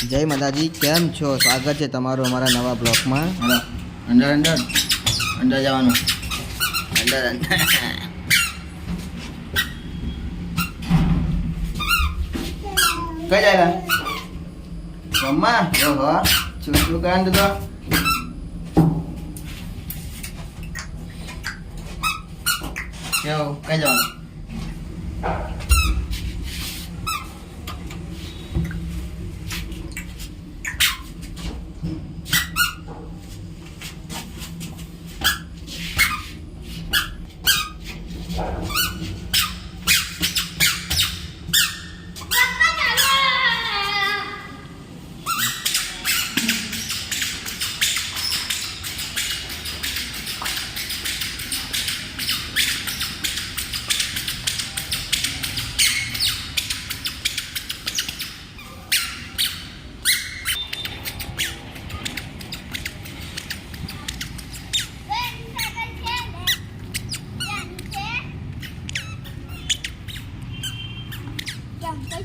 જય માતાજી, કેમ છો? સ્વાગત છે તમારું અમારા નવા બ્લોગમાં. હાલો અંદર અંદર અંદર જવાનું અંદર અંદર કઈ જાય મમ્મા ઓહો શું શું કાંડ તો કેવું કઈ જવાનું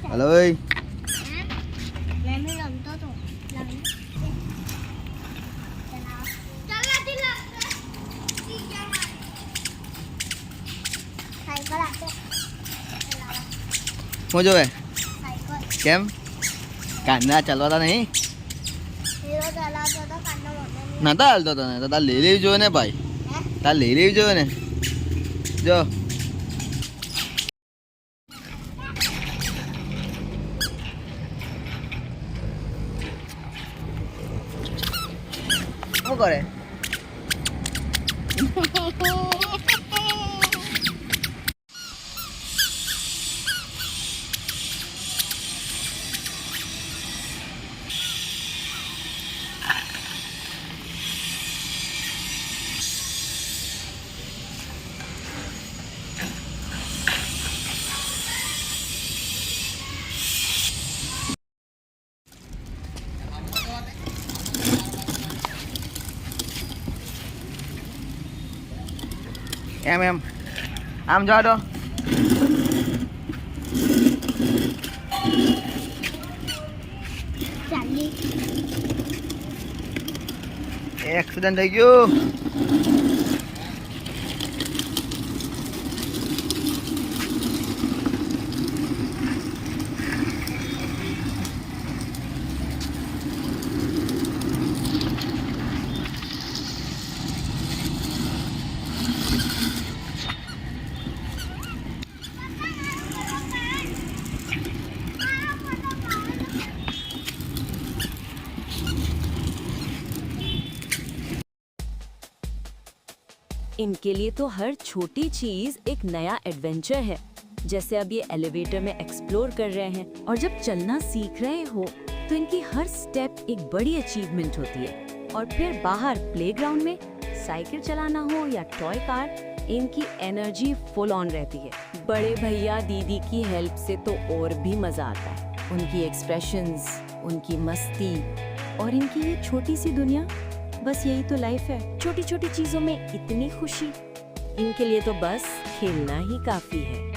હલો ભાઈ, શું જોવે? કેમ કાંડા ચાલવાતા નહીં? નતા હાલતો તને તો તાર લઈ લેવી જોઈએ ને ભાઈ, તાર લઈ લેવી જોઈએ ને. જો શું કરે? એમ એમ આમ જવા દો. એક્સિડન્ટ થઈ ગયું. इनके लिए तो हर छोटी चीज एक नया एडवेंचर है। जैसे अब ये एलिवेटर में एक्सप्लोर कर रहे हैं और जब चलना सीख रहे हो तो इनकी हर स्टेप एक बड़ी अचीवमेंट होती है। और फिर बाहर प्लेग्राउंड में साइकिल चलाना हो या टॉय कार, इनकी एनर्जी फुल ऑन रहती है। बड़े भैया दीदी की हेल्प से तो और भी मजा आता है। उनकी एक्सप्रेशंस, उनकी मस्ती और इनकी ये छोटी सी दुनिया, बस यही तो लाइफ है। छोटी छोटी चीजों में इतनी खुशी, इनके लिए तो बस खेलना ही काफी है।